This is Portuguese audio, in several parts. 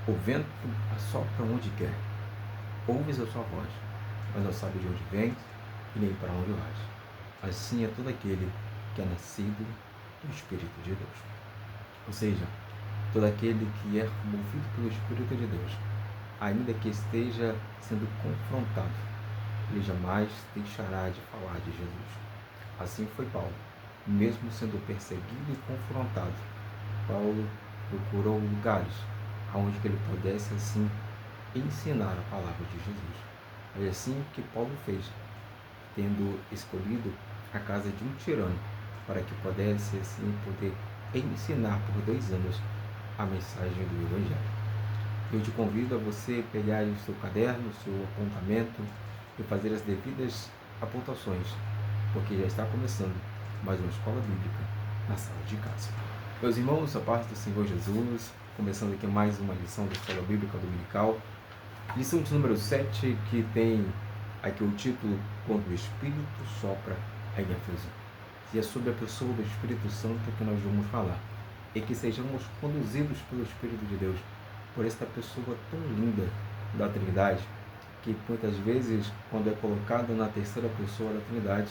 O vento assopra onde quer, ouves a sua voz, mas não sabe de onde vem e nem para onde vais. Assim é todo aquele que é nascido do Espírito de Deus. Ou seja, todo aquele que é movido pelo Espírito de Deus, ainda que esteja sendo confrontado, ele jamais deixará de falar de Jesus. Assim foi Paulo. Mesmo sendo perseguido e confrontado, Paulo procurou lugares onde ele pudesse assim ensinar a palavra de Jesus. É assim que Paulo fez, tendo escolhido a casa de um tirano, para que pudesse assim poder ensinar por 2 anos a mensagem do Evangelho. Eu te convido a você pegar o seu caderno, o seu apontamento e fazer as devidas apontações, porque já está começando mais uma escola bíblica na sala de casa. Meus irmãos, a paz do Senhor Jesus, começando aqui mais uma lição da escola bíblica dominical, lição de número 7, que tem aqui o título Quando o Espírito Sopra em Éfeso. E é sobre a pessoa do Espírito Santo que nós vamos falar, e que sejamos conduzidos pelo Espírito de Deus, por esta pessoa tão linda da Trindade, que muitas vezes, quando é colocada na terceira pessoa da Trindade,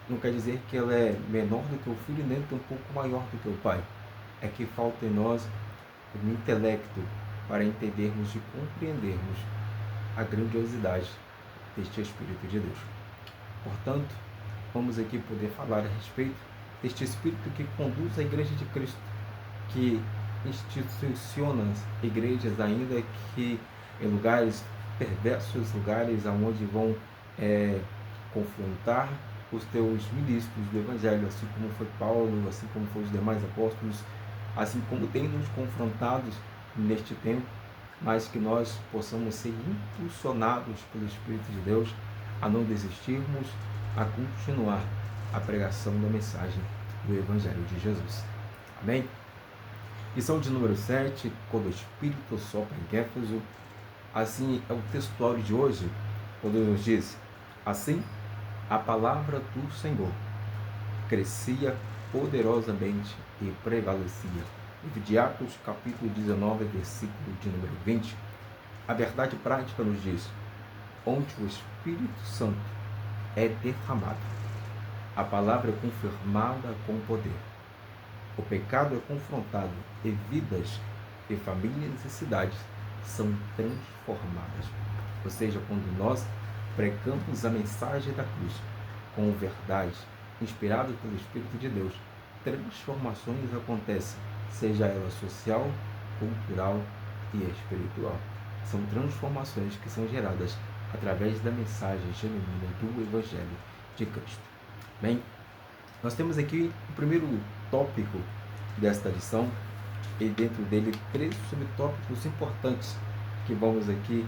não quer dizer que ela é menor do que o Filho, nem tampouco maior do que o Pai. É que falta em nós o intelecto para entendermos e compreendermos a grandiosidade deste Espírito de Deus. Portanto, vamos aqui poder falar a respeito deste Espírito que conduz a Igreja de Cristo, que instituciona igrejas, ainda que em lugares perversos, lugares onde vão confrontar os teus ministros do Evangelho, assim como foi Paulo, assim como foram os demais apóstolos, assim como tem nos confrontados neste tempo, mas que nós possamos ser impulsionados pelo Espírito de Deus a não desistirmos, a continuar a pregação da mensagem do Evangelho de Jesus. Amém? Lição de número 7, quando o Espírito sopra em Éfeso. Assim é o textuário de hoje, quando nos diz: assim a palavra do Senhor crescia poderosamente e prevalecia. Livro de Atos, capítulo 19, versículo de número 20. A verdade prática nos diz: onde o Espírito Santo é derramado, a palavra é confirmada com poder. O pecado é confrontado e vidas e famílias e cidades são transformadas. Ou seja, quando nós pregamos a mensagem da cruz com verdade, inspirado pelo Espírito de Deus, transformações acontecem, seja ela social, cultural e espiritual. São transformações que são geradas através da mensagem genuína do Evangelho de Cristo. Bem, nós temos aqui o primeiro tópico desta lição, e dentro dele 3 subtópicos importantes que vamos aqui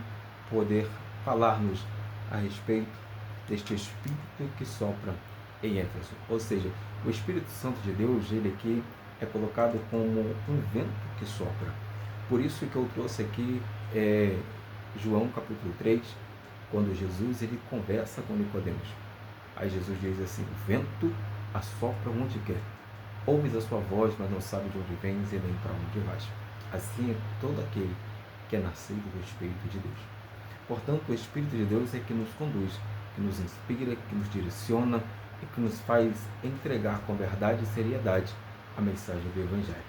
poder falar-nos a respeito deste Espírito que sopra em Éfeso. Ou seja, o Espírito Santo de Deus, ele aqui é colocado como um vento que sopra. Por isso que eu trouxe aqui João capítulo 3, quando Jesus ele conversa com Nicodemos. Aí Jesus diz assim: o vento assopra onde quer, ouves a sua voz, mas não sabe de onde vens e nem para onde vais. Assim é todo aquele que é nascido do Espírito de Deus. Portanto, o Espírito de Deus é que nos conduz, que nos inspira, que nos direciona e que nos faz entregar com verdade e seriedade a mensagem do Evangelho.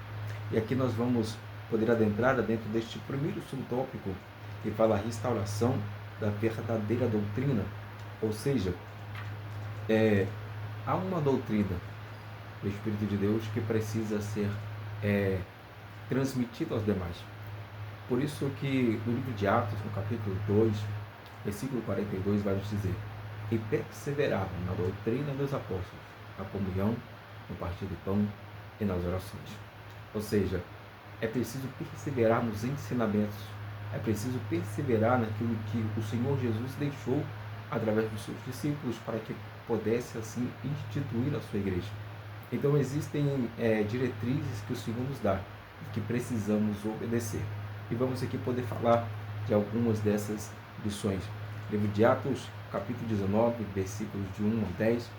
E aqui nós vamos poder adentrar dentro deste primeiro subtópico, que fala a restauração da verdadeira doutrina. Ou seja, há uma doutrina do Espírito de Deus que precisa ser transmitida aos demais. Por isso que no livro de Atos, no capítulo 2, versículo 42, vai nos dizer: e perseveravam na doutrina dos apóstolos, na comunhão, no partir do pão e nas orações. Ou seja, é preciso perseverar nos ensinamentos, é preciso perseverar naquilo que o Senhor Jesus deixou através dos seus discípulos para que pudesse assim instituir a sua igreja. Então existem diretrizes que o Senhor nos dá e que precisamos obedecer. E vamos aqui poder falar de algumas dessas lições. Livro de Atos, capítulo 19, versículos de 1 a 10,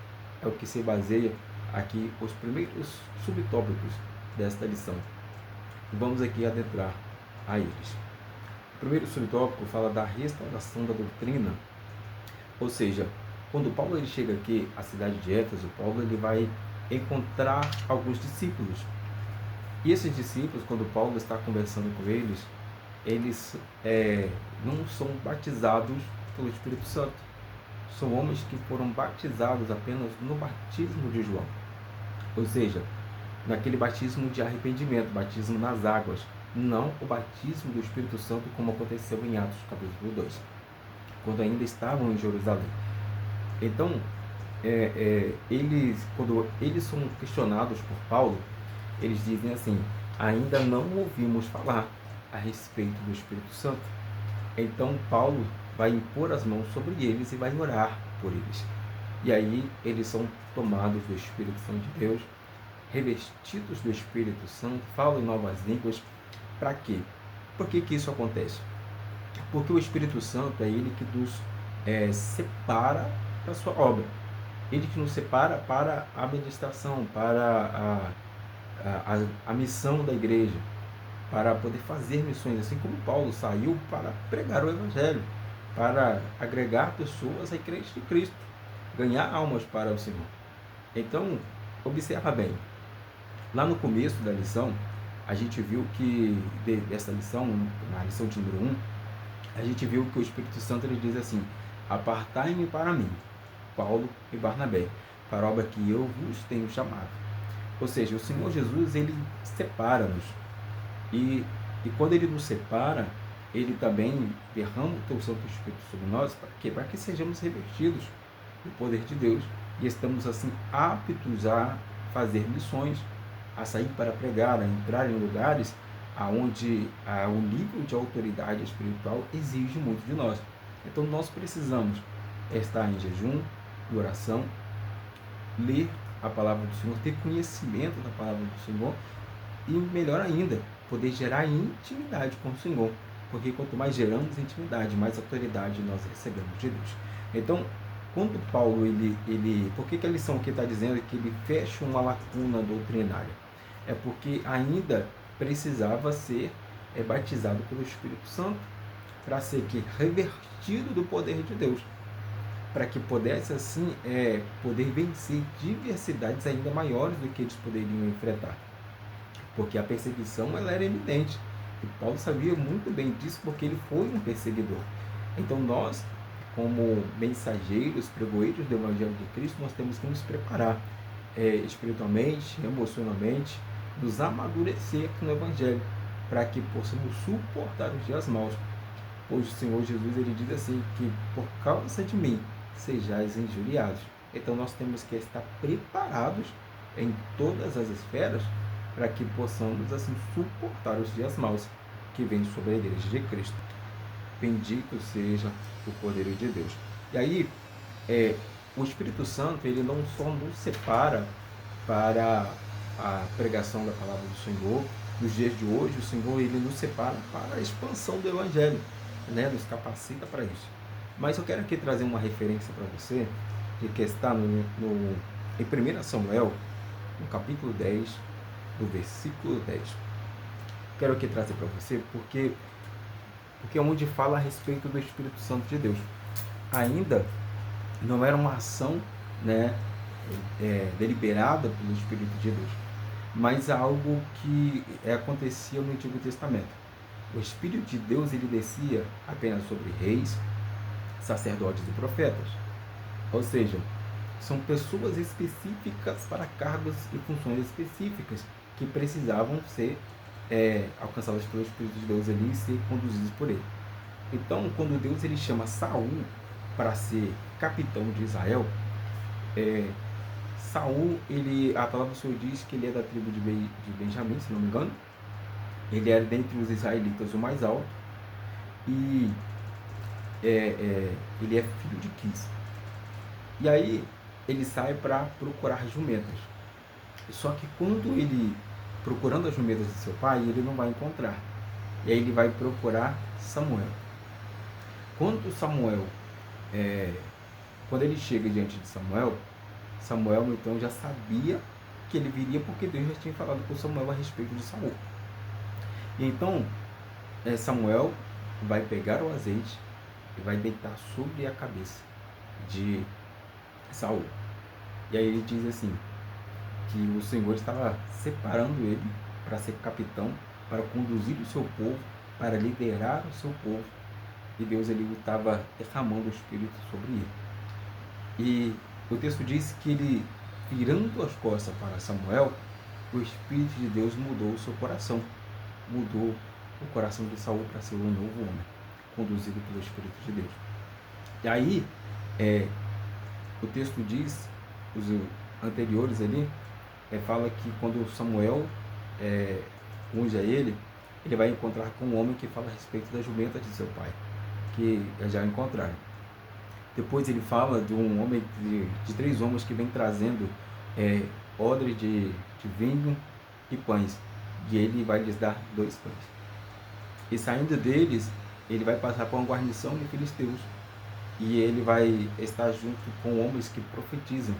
é o que se baseia aqui os primeiros subtópicos desta lição. Vamos aqui adentrar a eles. O primeiro subtópico fala da restauração da doutrina, ou seja, quando Paulo ele chega aqui à cidade de Éfeso, Paulo ele vai encontrar alguns discípulos. E esses discípulos, quando Paulo está conversando com eles não são batizados pelo Espírito Santo. São homens que foram batizados apenas no batismo de João. Ou seja, naquele batismo de arrependimento, batismo nas águas, não o batismo do Espírito Santo como aconteceu em Atos capítulo 2, quando ainda estavam em Jerusalém. Então, quando eles são questionados por Paulo, eles dizem assim: ainda não ouvimos falar a respeito do Espírito Santo. Então Paulo vai impor as mãos sobre eles e vai orar por eles. E aí eles são tomados do Espírito Santo de Deus, revestidos do Espírito Santo, falam em novas línguas. Para quê? Por que isso acontece? Porque o Espírito Santo é ele que nos separa para a sua obra. Ele que nos separa para a administração, para a missão da igreja, para poder fazer missões, assim como Paulo saiu para pregar o Evangelho, para agregar pessoas à igreja de Cristo, ganhar almas para o Senhor. Então, observa bem, lá no começo da lição, a gente viu que, dessa lição, na lição de número 1, a gente viu que o Espírito Santo ele diz assim: apartai-me para mim, Paulo e Barnabé, para a obra que eu vos tenho chamado. Ou seja, o Senhor Jesus, ele separa-nos. E quando ele nos separa, ele também derrama o teu Santo Espírito sobre nós, para quê? Para que sejamos revestidos do poder de Deus e estamos assim aptos a fazer missões, a sair para pregar, a entrar em lugares onde o nível de autoridade espiritual exige muito de nós. Então nós precisamos estar em jejum, em oração, ler a palavra do Senhor, ter conhecimento da palavra do Senhor e, melhor ainda, poder gerar intimidade com o Senhor, porque quanto mais geramos intimidade, mais autoridade nós recebemos de Deus. Então, quando Paulo, por que a lição aqui está dizendo que ele fecha uma lacuna doutrinária? É porque ainda precisava ser batizado pelo Espírito Santo, para ser revertido do poder de Deus, para que pudesse assim poder vencer diversidades ainda maiores do que eles poderiam enfrentar. Porque a perseguição ela era evidente. E Paulo sabia muito bem disso, porque ele foi um perseguidor. Então nós, como mensageiros, pregoeiros do Evangelho de Cristo, nós temos que nos preparar espiritualmente, emocionalmente, nos amadurecer no Evangelho, para que possamos suportar os dias maus. Pois o Senhor Jesus ele diz assim, que por causa de mim sejais injuriados. Então nós temos que estar preparados em todas as esferas, para que possamos assim suportar os dias maus que vêm sobre a igreja de Cristo. Bendito seja o poder de Deus. E aí, o Espírito Santo, ele não só nos separa para a pregação da palavra do Senhor. Nos dias de hoje, o Senhor ele nos separa para a expansão do Evangelho, nos capacita para isso. Mas eu quero aqui trazer uma referência para você, que está em 1 Samuel, no capítulo 10, do versículo 10. Quero aqui trazer para você, porque é onde fala a respeito do Espírito Santo de Deus. Ainda não era uma ação deliberada pelo Espírito de Deus, mas algo que acontecia no Antigo Testamento. O Espírito de Deus ele descia apenas sobre reis, sacerdotes e profetas. Ou seja, são pessoas específicas para cargos e funções específicas que precisavam ser alcançadas pelo Espírito de Deus ali e ser conduzidas por ele. Então, quando Deus ele chama Saul para ser capitão de Israel, Saul, a palavra do Senhor diz que ele é da tribo de Benjamim, se não me engano. Ele era dentre os israelitas o mais alto e ele é filho de Quis. E aí ele sai para procurar jumentas. Só que quando ele procurando as jumentas de seu pai, ele não vai encontrar. E aí ele vai procurar Samuel. Quando ele chega diante de Samuel então já sabia que ele viria, porque Deus já tinha falado com Samuel a respeito de Saul. E então Samuel vai pegar o azeite e vai deitar sobre a cabeça de Saul. E aí ele diz assim, que o Senhor estava separando ele para ser capitão, para conduzir o seu povo, para liderar o seu povo. E Deus ele estava derramando o Espírito sobre ele. E o texto diz que ele, virando as costas para Samuel, o Espírito de Deus mudou o seu coração. Mudou o coração de Saul para ser um novo homem, conduzido pelo Espírito de Deus. E aí, o texto diz, os anteriores ali, fala que quando Samuel unge a ele, ele vai encontrar com um homem que fala a respeito da jumenta de seu pai, que já encontraram. Depois ele fala de um homem, de 3 homens que vem trazendo odre de vinho e pães, e ele vai lhes dar 2 pães. E saindo deles, ele vai passar por uma guarnição de filisteus, e ele vai estar junto com homens que profetizam.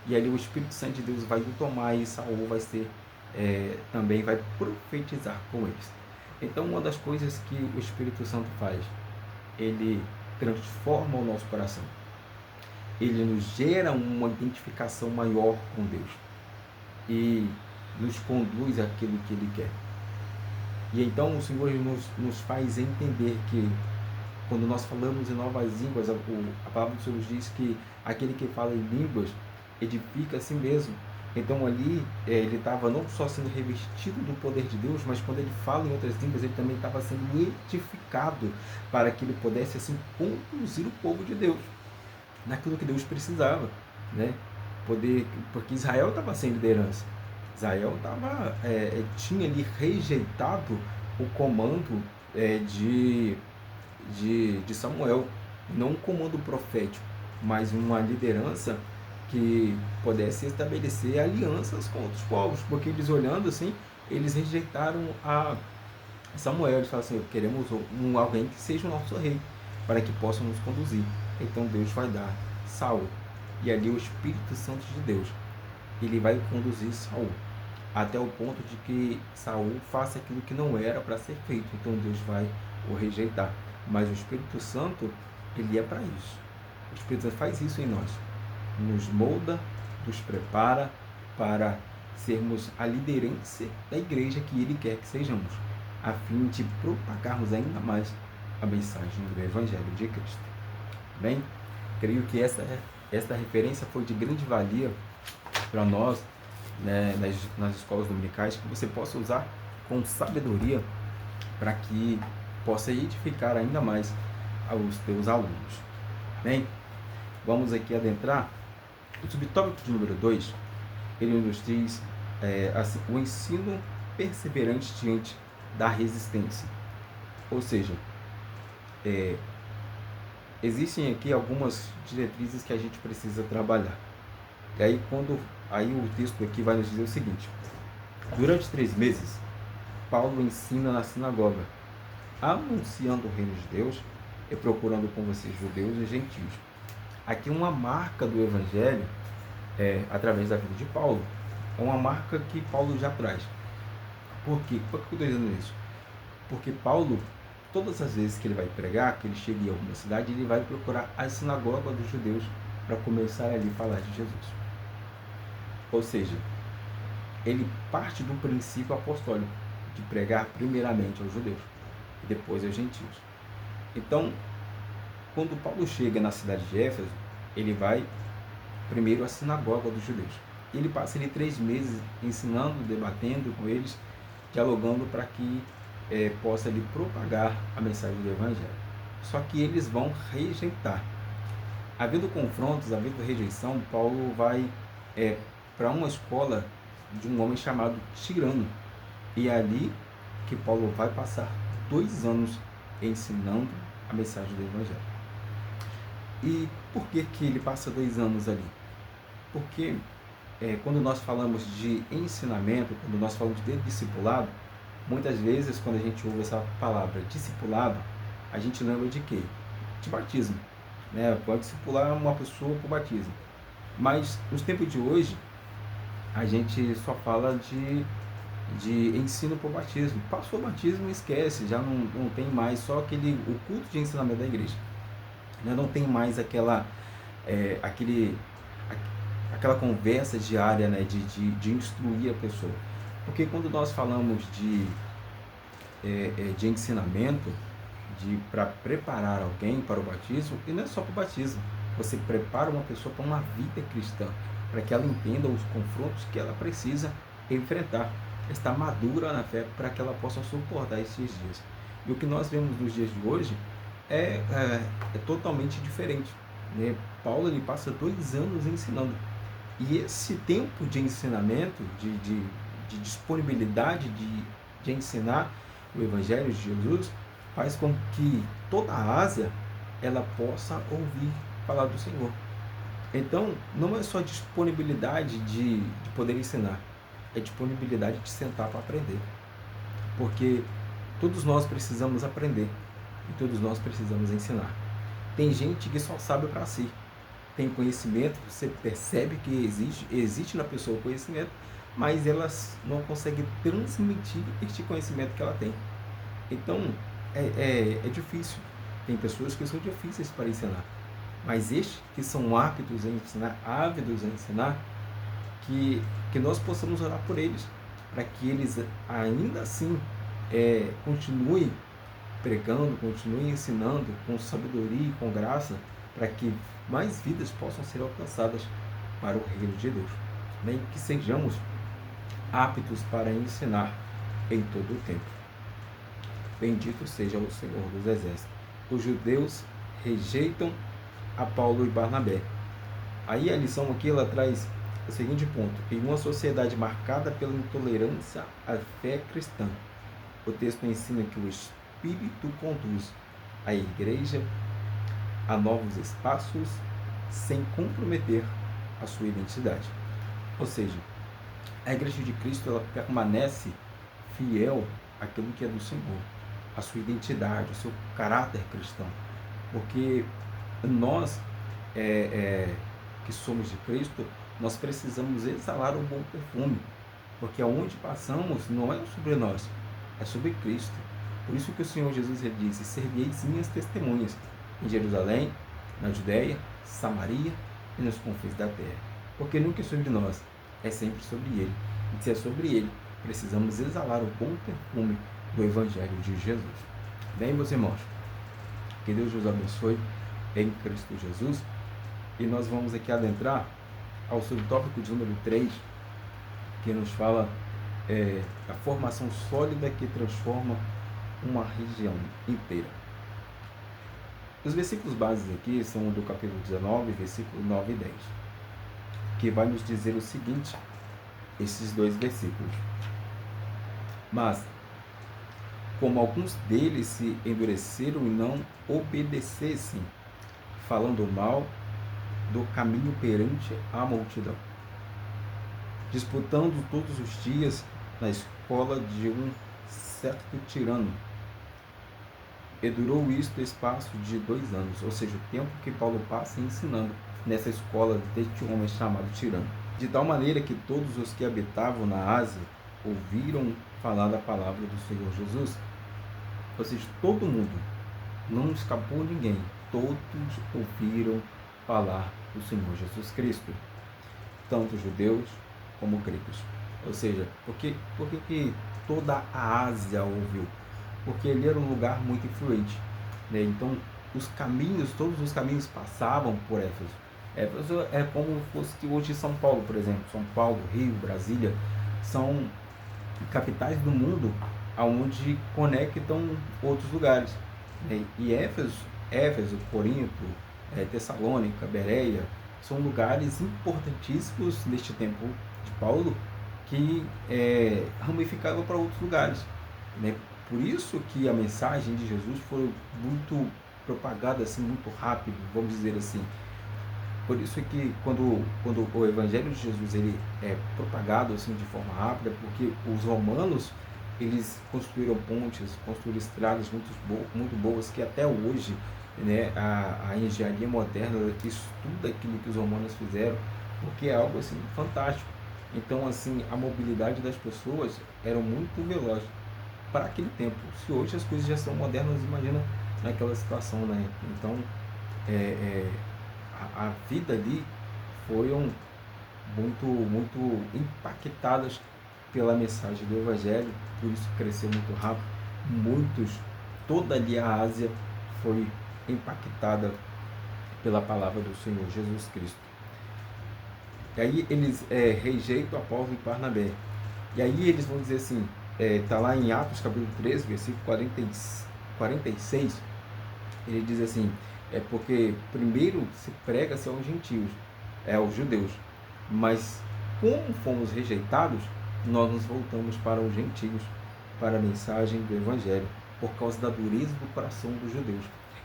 E ali o Espírito Santo de Deus vai o tomar, e Saul vai ser, também vai profetizar com eles. Então, uma das coisas que o Espírito Santo faz, ele transforma o nosso coração. Ele nos gera uma identificação maior com Deus e nos conduz àquilo que Ele quer. E então o Senhor nos faz entender que quando nós falamos em novas línguas, a palavra do Senhor diz que aquele que fala em línguas edifica a si mesmo. Então ali ele estava não só sendo revestido do poder de Deus, mas quando ele fala em outras línguas, ele também estava sendo edificado para que ele pudesse assim conduzir o povo de Deus naquilo que Deus precisava, né? Porque Israel estava sem liderança. Israel tinha ali rejeitado o comando de Samuel, não um comando profético, mas uma liderança que pudesse estabelecer alianças com outros povos, porque eles olhando assim, eles rejeitaram a Samuel. Eles falaram assim: queremos alguém que seja o nosso rei, para que possa nos conduzir. Então Deus vai dar Saul, e ali o Espírito Santo de Deus, ele vai conduzir Saul até o ponto de que Saul faça aquilo que não era para ser feito. Então Deus vai o rejeitar, mas o Espírito Santo, ele é para isso. O Espírito Santo faz isso em nós, nos molda, nos prepara para sermos a liderança da igreja que Ele quer que sejamos, a fim de propagarmos ainda mais a mensagem do Evangelho de Cristo. Bem, creio que esta referência foi de grande valia para nós, né, nas escolas dominicais, que você possa usar com sabedoria para que possa edificar ainda mais aos teus alunos. Bem, vamos aqui adentrar. O subtópico de número 2, ele nos diz assim, o ensino perseverante diante da resistência. Ou seja, existem aqui algumas diretrizes que a gente precisa trabalhar. E aí, o texto aqui vai nos dizer o seguinte: durante 3 meses, Paulo ensina na sinagoga, anunciando o reino de Deus e procurando com vocês judeus e gentios. Aqui uma marca do Evangelho, através da vida de Paulo, é uma marca que Paulo já traz. Por quê? Por que eu estou dizendo isso? Porque Paulo, todas as vezes que ele vai pregar, que ele chega em alguma cidade, ele vai procurar a sinagoga dos judeus para começar ali a falar de Jesus. Ou seja, ele parte do princípio apostólico de pregar primeiramente aos judeus e depois aos gentios. Então, quando Paulo chega na cidade de Éfeso, ele vai primeiro à sinagoga dos judeus. Ele passa ali 3 meses ensinando, debatendo com eles, dialogando para que possa ali propagar a mensagem do Evangelho. Só que eles vão rejeitar. Havendo confrontos, havendo rejeição, Paulo vai para uma escola de um homem chamado Tirano. E é ali que Paulo vai passar 2 anos ensinando a mensagem do Evangelho. E por que ele passa 2 anos ali? Porque quando nós falamos de ensinamento, quando nós falamos de discipulado, muitas vezes quando a gente ouve essa palavra discipulado, a gente lembra de quê? De batismo, né? Pode discipular uma pessoa por batismo. Mas nos tempos de hoje, a gente só fala de de ensino para o batismo. Passou o batismo, esquece, já não tem mais só o culto de ensinamento da igreja. Não tem mais aquele, aquela conversa diária, né, de instruir a pessoa. Porque quando nós falamos de ensinamento, para preparar alguém para o batismo, e não é só para o batismo, você prepara uma pessoa para uma vida cristã, para que ela entenda os confrontos que ela precisa enfrentar, estar madura na fé para que ela possa suportar esses dias. E o que nós vemos nos dias de hoje é totalmente diferente, né? Paulo ele passa 2 anos ensinando, e esse tempo de ensinamento, de disponibilidade de ensinar o Evangelho de Jesus, faz com que toda a Ásia ela possa ouvir falar do Senhor. Então, não é só disponibilidade de poder ensinar, é disponibilidade de sentar para aprender. Porque todos nós precisamos aprender e todos nós precisamos ensinar. Tem gente que só sabe para si. Tem conhecimento, você percebe que existe na pessoa o conhecimento, mas ela não consegue transmitir este conhecimento que ela tem. Então, é difícil. Tem pessoas que são difíceis para ensinar. Mas estes que são aptos a ensinar, ávidos a ensinar, que nós possamos orar por eles, para que eles ainda assim continuem pregando, continuem ensinando com sabedoria e com graça, para que mais vidas possam ser alcançadas para o reino de Deus. Nem que sejamos aptos para ensinar em todo o tempo. Bendito seja o Senhor dos Exércitos. Os judeus rejeitam a Paulo e Barnabé. Aí a lição aqui ela traz o seguinte ponto: em uma sociedade marcada pela intolerância à fé cristã, o texto ensina que o Espírito conduz a igreja a novos espaços sem comprometer a sua identidade. Ou seja, a igreja de Cristo ela permanece fiel àquilo que é do Senhor, à sua identidade, ao seu caráter cristão. Porque nós que somos de Cristo, nós precisamos exalar um bom perfume, porque aonde passamos não é sobre nós, é sobre Cristo. Por isso que o Senhor Jesus ele disse: "Sereis minhas testemunhas em Jerusalém, na Judéia, Samaria e nos confins da terra." Porque nunca é sobre nós, é sempre sobre Ele. E se é sobre Ele, precisamos exalar o bom perfume do Evangelho de Jesus. Bem, meus irmãos, que Deus os abençoe em Cristo Jesus. E nós vamos aqui adentrar ao subtópico de número 3, que nos fala a formação sólida que transforma uma região inteira. Os versículos bases aqui são do capítulo 19, versículo 9 e 10, que vai nos dizer o seguinte, esses 2 versículos: "Mas, como alguns deles se endureceram e não obedecessem, falando mal do caminho perante a multidão, disputando todos os dias na escola de um certo tirano. E durou isto espaço de 2 anos, ou seja, o tempo que Paulo passa ensinando nessa escola deste homem chamado tirano. De tal maneira que todos os que habitavam na Ásia ouviram falar da palavra do Senhor Jesus." Ou seja, todo mundo, não escapou ninguém, todos ouviram falar do Senhor Jesus Cristo, tanto judeus como gregos. Ou seja, por que toda a Ásia ouviu? Porque ele era um lugar muito influente, né? Então, todos os caminhos passavam por Éfeso. Éfeso é como fosse hoje São Paulo, por exemplo. São Paulo, Rio, Brasília, são capitais do mundo aonde conectam outros lugares, né? E Éfeso, Corinto, Tessalônica, Bereia, são lugares importantíssimos neste tempo de Paulo, que ramificavam para outros lugares, né? Por isso que a mensagem de Jesus foi muito propagada assim, muito rápido, vamos dizer assim. Por isso que quando o Evangelho de Jesus ele é propagado assim de forma rápida, porque os romanos eles construíram pontes, construíram estradas muito boas, que até hoje, né, a engenharia moderna estuda aquilo que os romanos fizeram, porque é algo assim fantástico. Então, assim, a mobilidade das pessoas era muito veloz para aquele tempo. Se hoje as coisas já são modernas, imagina naquela situação, né? Então, é, é, a vida ali foram muito impactadas pela mensagem do Evangelho, por isso cresceu muito rápido. Muitos, toda ali a Ásia foi impactada pela palavra do Senhor Jesus Cristo. E aí eles rejeitam Apolo e Barnabé. E aí eles vão dizer assim, está lá em Atos capítulo 13, versículo 46, ele diz assim, é porque primeiro se prega-se aos gentios, aos judeus, mas como fomos rejeitados, nós nos voltamos para os gentios, para a mensagem do Evangelho, por causa da dureza do coração dos judeus,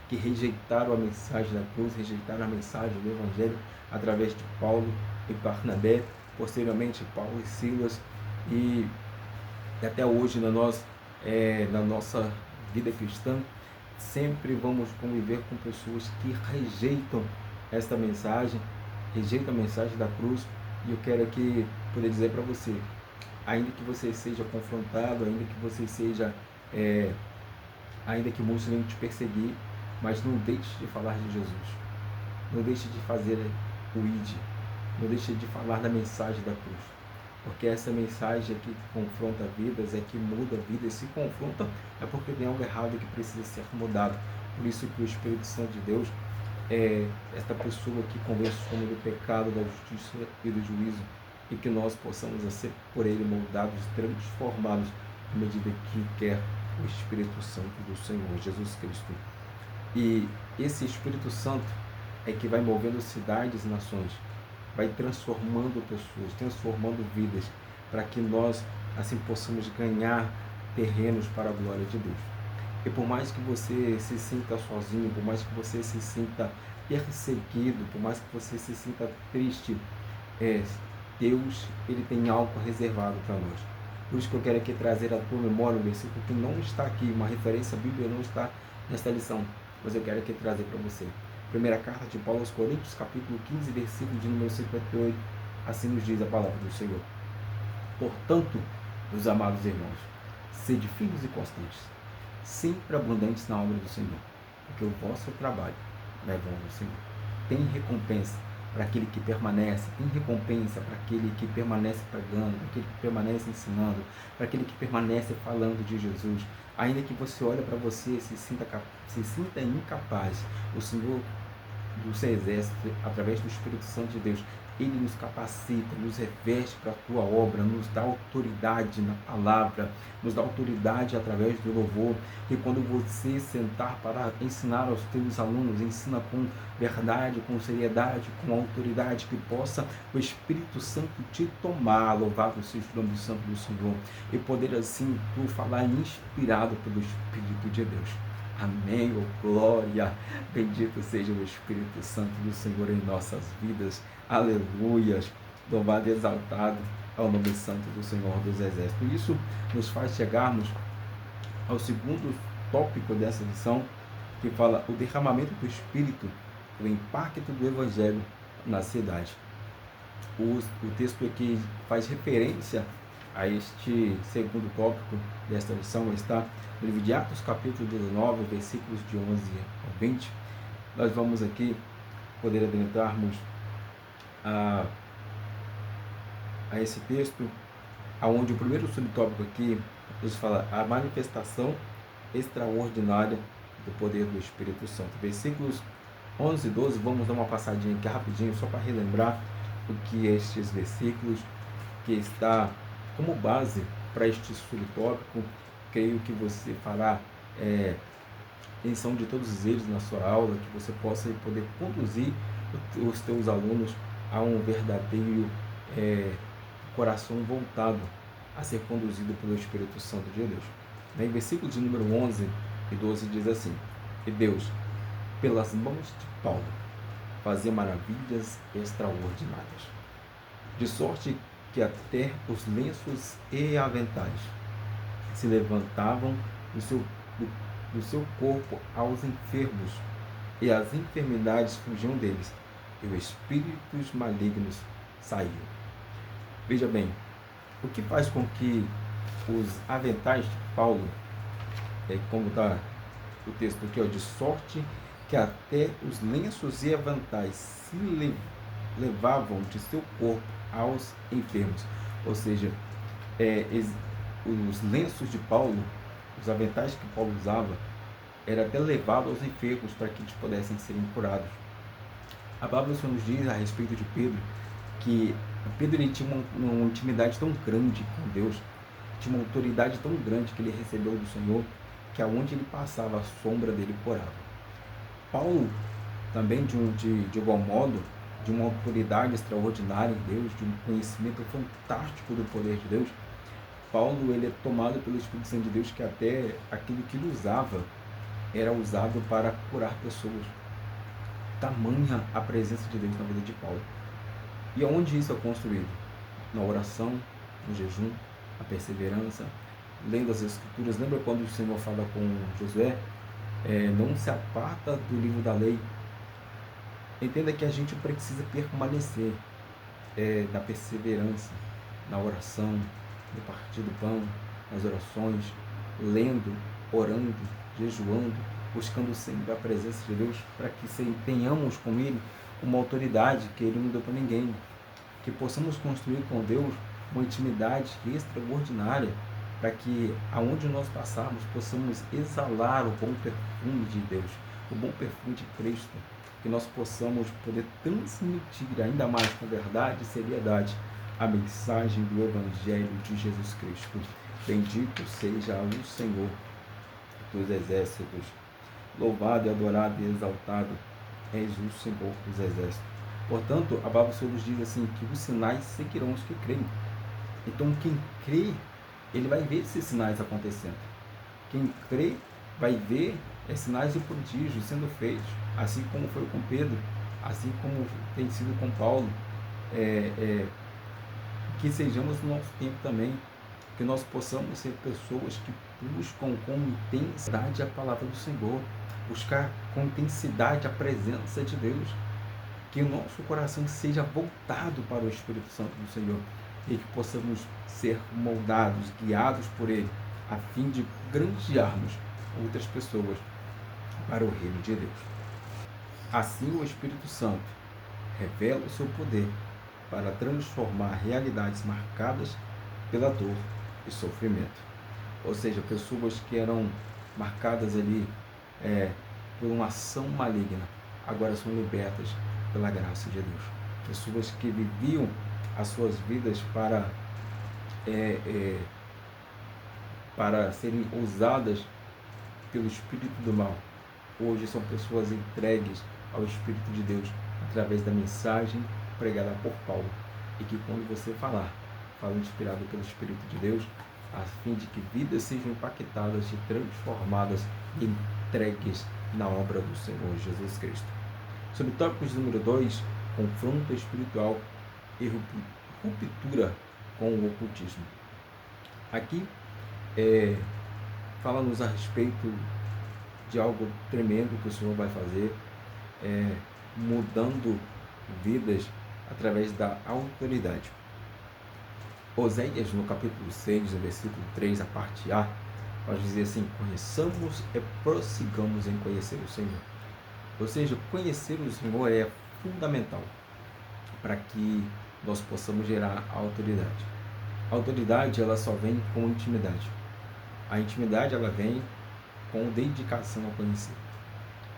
que rejeitaram a mensagem da cruz, rejeitaram a mensagem do Evangelho através de Paulo e Barnabé, posteriormente Paulo e Silas, e até hoje na nossa vida cristã, sempre vamos conviver com pessoas que rejeitam a mensagem da cruz, e eu quero aqui poder dizer para você, ainda que você seja confrontado, ainda que você seja, ainda que muitos venham te perseguir, mas não deixe de falar de Jesus, não deixe de fazer o ID, não deixe de falar da mensagem da cruz, porque essa mensagem é que confronta vidas, é que muda vidas. Se confronta é porque tem algo errado que precisa ser mudado. Por isso que o Espírito Santo de Deus é esta pessoa que convence o homem do pecado, da justiça e do juízo, e que nós possamos ser por ele moldados, transformados à medida que quer o Espírito Santo do Senhor Jesus Cristo. E esse Espírito Santo é que vai movendo cidades e nações, vai transformando pessoas, transformando vidas, para que nós assim possamos ganhar terrenos para a glória de Deus. E por mais que você se sinta sozinho, por mais que você se sinta perseguido, por mais que você se sinta triste, Deus, ele tem algo reservado para nós. Por isso que eu quero aqui trazer à tua memória um versículo que não está aqui, uma referência à Bíblia não está nesta lição, mas eu quero aqui trazer para você. Primeira carta de Paulo aos Coríntios, capítulo 15, versículo de número 58, assim nos diz a palavra do Senhor. Portanto, meus amados irmãos, sede firmes e constantes, sempre abundantes na obra do Senhor, porque o vosso trabalho leva ao Senhor. Tem recompensa para aquele que permanece, tem recompensa para aquele que permanece pregando, para aquele que permanece ensinando, para aquele que permanece falando de Jesus. Ainda que você olhe para você e se sinta incapaz, o Senhor do seu exército, através do Espírito Santo de Deus, ele nos capacita, nos reveste para a tua obra, nos dá autoridade na palavra, nos dá autoridade através do louvor. E quando você sentar para ensinar aos teus alunos, ensina com verdade, com seriedade, com autoridade, que possa o Espírito Santo te tomar, louvado seja o nome santo do Senhor, e poder assim tu falar inspirado pelo Espírito de Deus. Amém, oh glória, bendito seja o Espírito Santo do Senhor em nossas vidas, aleluias, louvado e exaltado ao nome santo do Senhor dos Exércitos. Isso nos faz chegarmos ao segundo tópico dessa lição, que fala o derramamento do Espírito, o impacto do Evangelho na cidade. O texto aqui faz referência a este segundo tópico desta lição, está no livro de Atos, capítulo 19, versículos de 11 ao 20. Nós vamos aqui poder adentrarmos a esse texto, onde o primeiro subtópico aqui nos fala a manifestação extraordinária do poder do Espírito Santo. Versículos 11 e 12, vamos dar uma passadinha aqui rapidinho, só para relembrar o que estes versículos, que está como base para este subtópico. Creio que você fará menção de todos eles na sua aula, que você possa poder conduzir os teus alunos a um verdadeiro coração voltado a ser conduzido pelo Espírito Santo de Deus. Em versículo de número 11 e 12 diz assim: e Deus, pelas mãos de Paulo, fazia maravilhas extraordinárias, de sorte que até os lenços e aventais se levantavam do seu corpo aos enfermos, e as enfermidades fugiam deles, e os espíritos malignos saíam. Veja bem, o que faz com que os aventais de Paulo, como está o texto aqui, ó, de sorte que até os lenços e aventais se levavam de seu corpo aos enfermos. Ou seja, os lenços de Paulo, os aventais que Paulo usava, era até levado aos enfermos para que eles pudessem serem curados. A palavra do Senhor nos diz a respeito de Pedro que Pedro ele tinha uma intimidade tão grande com Deus, tinha uma autoridade tão grande que ele recebeu do Senhor, que aonde ele passava, a sombra dele curava. Paulo também, de igual modo, de uma autoridade extraordinária em Deus, de um conhecimento fantástico do poder de Deus, Paulo ele é tomado pelo Espírito Santo de Deus, que até aquilo que ele usava era usado para curar pessoas. Tamanha a presença de Deus na vida de Paulo. E aonde isso é construído? Na oração, no jejum, na perseverança, lendo as Escrituras. Lembra quando o Senhor fala com Josué? Não se aparta do livro da lei. Entenda que a gente precisa permanecer na perseverança, na oração, no partir do pão, nas orações, lendo, orando, jejuando, buscando sempre a presença de Deus, para que tenhamos com Ele uma autoridade que Ele não deu para ninguém, que possamos construir com Deus uma intimidade extraordinária, para que aonde nós passarmos possamos exalar o bom perfume de Deus, o bom perfume de Cristo, que nós possamos poder transmitir ainda mais com verdade e seriedade a mensagem do Evangelho de Jesus Cristo. Bendito seja o Senhor dos exércitos. Louvado, adorado e exaltado és o Senhor dos exércitos. Portanto, a palavra do Senhor nos diz assim, que os sinais seguirão os que creem. Então, quem crê, ele vai ver esses sinais acontecendo. Quem crê, vai ver sinais e prodígios sendo feitos, assim como foi com Pedro, assim como tem sido com Paulo. Que sejamos no nosso tempo também, que nós possamos ser pessoas que buscam com intensidade a palavra do Senhor, buscar com intensidade a presença de Deus, que o nosso coração seja voltado para o Espírito Santo do Senhor e que possamos ser moldados, guiados por Ele, a fim de granjearmos outras pessoas para o reino de Deus. Assim o Espírito Santo revela o seu poder para transformar realidades marcadas pela dor e sofrimento. Ou seja, pessoas que eram marcadas ali por uma ação maligna, agora são libertas pela graça de Deus. Pessoas que viviam as suas vidas para serem usadas pelo Espírito do mal, hoje são pessoas entregues ao Espírito de Deus através da mensagem pregada por Paulo, e que quando você fala inspirado pelo Espírito de Deus, a fim de que vidas sejam impactadas e transformadas e entregues na obra do Senhor Jesus Cristo. Sobre o tópico número 2, confronto espiritual e ruptura com o ocultismo. Aqui fala-nos a respeito de algo tremendo que o Senhor vai fazer, mudando vidas através da autoridade. Oséias, no capítulo 6, no versículo 3, a parte A, vai dizer assim: conheçamos e prossigamos em conhecer o Senhor. Ou seja, conhecer o Senhor é fundamental para que nós possamos gerar a autoridade. A autoridade, ela só vem com intimidade. A intimidade, ela vem com dedicação a conhecer.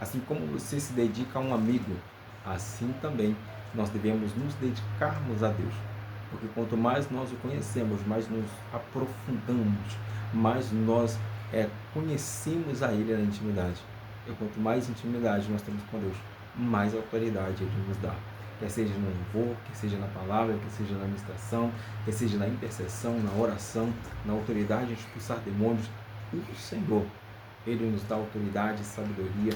Assim como você se dedica a um amigo, assim também nós devemos nos dedicarmos a Deus. Porque quanto mais nós o conhecemos, mais nos aprofundamos, mais nós conhecemos a Ele na intimidade. E quanto mais intimidade nós temos com Deus, mais autoridade Ele nos dá. Quer seja no louvor, quer seja na palavra, quer seja na ministração, quer seja na intercessão, na oração, na autoridade de expulsar demônios, o Senhor, Ele nos dá autoridade, sabedoria,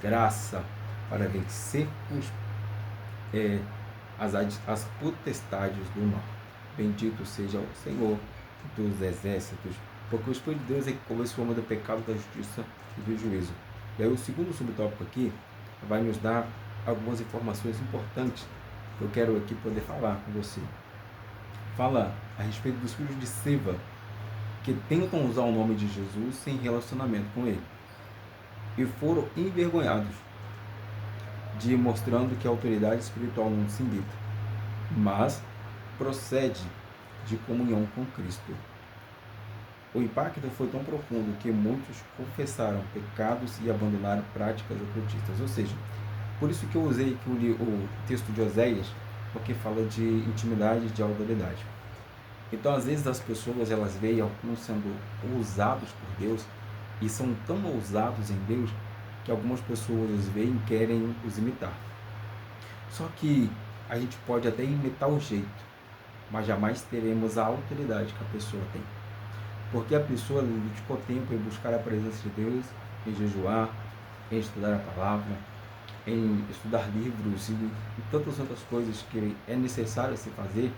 graça para vencermos as potestades do mal. Bendito seja o Senhor dos exércitos, porque o Espírito de Deus é que convence o homem do pecado, da justiça e do juízo. E aí o segundo subtópico aqui vai nos dar algumas informações importantes que eu quero aqui poder falar com você. fala a respeito dos filhos de Seva, que tentam usar o nome de Jesus sem relacionamento com ele, e foram envergonhados, de mostrando que a autoridade espiritual não se imita, mas procede de comunhão com Cristo. O impacto foi tão profundo que muitos confessaram pecados e abandonaram práticas ocultistas. Ou seja, por isso que eu usei aqui o texto de Oséias, porque fala de intimidade e de autoridade. Então, às vezes, as pessoas elas veem alguns sendo usados por Deus e são tão ousados em Deus que algumas pessoas os veem e querem os imitar. Só que a gente pode até imitar o jeito, mas jamais teremos a autoridade que a pessoa tem. Porque a pessoa dedicou tempo em buscar a presença de Deus, em jejuar, em estudar a palavra, em estudar livros e tantas outras coisas que é necessário se fazer.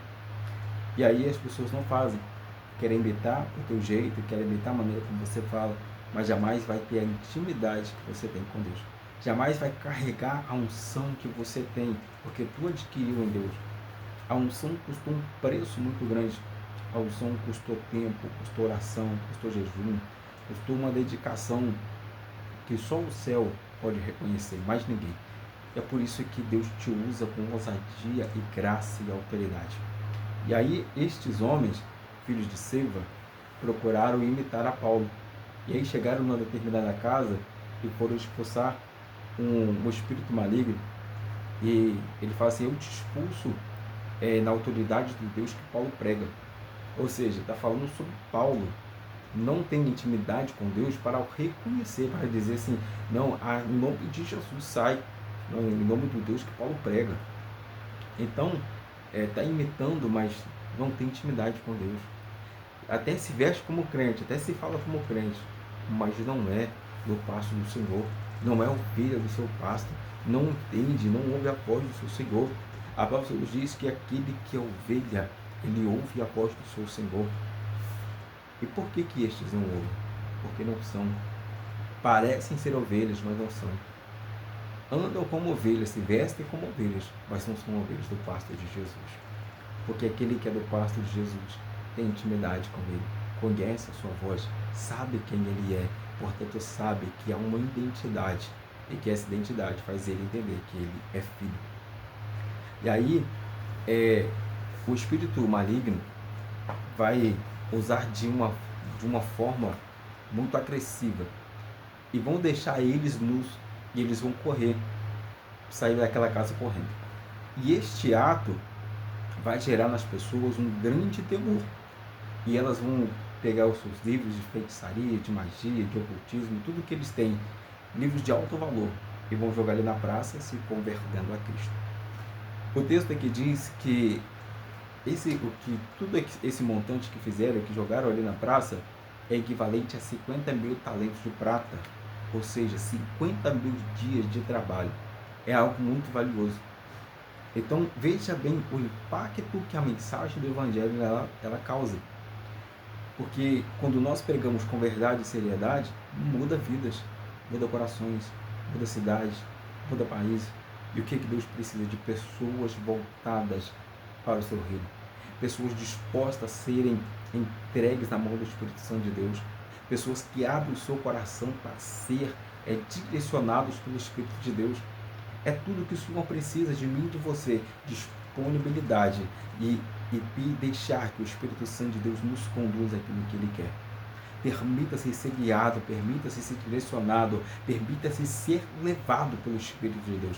E aí as pessoas não fazem. Querem imitar o teu jeito, querem imitar a maneira como você fala, mas jamais vai ter a intimidade que você tem com Deus. Jamais vai carregar a unção que você tem, porque tu adquiriu em Deus. A unção custou um preço muito grande. A unção custou tempo, custou oração, custou jejum, custou uma dedicação que só o céu pode reconhecer, mais ninguém. É por isso que Deus te usa com ousadia e graça e autoridade. E aí estes homens, filhos de Seva, procuraram imitar a Paulo. E aí chegaram numa determinada casa e foram expulsar um espírito maligno. E ele fala assim: eu te expulso na autoridade do Deus que Paulo prega. Ou seja, está falando sobre Paulo. Não tem intimidade com Deus para o reconhecer, para dizer assim, não, em nome de Jesus sai, não, em nome do Deus que Paulo prega. Então, está imitando, mas não tem intimidade com Deus. Até se veste como crente, até se fala como crente, mas não é do pasto do Senhor, não é ovelha do seu pasto, não entende, não ouve a voz do seu Senhor. A palavra de Deus diz que aquele que é ovelha, ele ouve a voz do seu Senhor. E por que estes não ouvem? Porque não são. Parecem ser ovelhas, mas não são. Andam como ovelhas, se vestem como ovelhas, mas não são ovelhas do pasto de Jesus. Porque aquele que é do pasto de Jesus tem intimidade com ele, conhece a sua voz, sabe quem ele é, portanto sabe que há uma identidade e que essa identidade faz ele entender que ele é filho. E aí, o espírito maligno vai usar de uma forma muito agressiva e vão deixar eles nus e eles vão correr, sair daquela casa correndo. E este ato vai gerar nas pessoas um grande temor e elas vão pegar os seus livros de feitiçaria, de magia, de ocultismo, tudo que eles têm, livros de alto valor, e vão jogar ali na praça se convertendo a Cristo. O texto aqui diz que tudo esse montante que fizeram, que jogaram ali na praça, é equivalente a 50 mil talentos de prata, ou seja, 50 mil dias de trabalho. É algo muito valioso. Então veja bem o impacto que a mensagem do Evangelho ela causa. Porque quando nós pregamos com verdade e seriedade, muda vidas, muda corações, muda cidades, muda país. E o que Deus precisa? De pessoas voltadas para o seu reino. Pessoas dispostas a serem entregues na mão do Espírito Santo de Deus. Pessoas que abrem o seu coração para ser direcionados pelo Espírito de Deus. É tudo que o Senhor precisa de mim e de você. Disponibilidade e deixar que o Espírito Santo de Deus nos conduza àquilo que Ele quer. Permita-se ser guiado, permita-se ser direcionado, permita-se ser levado pelo Espírito de Deus.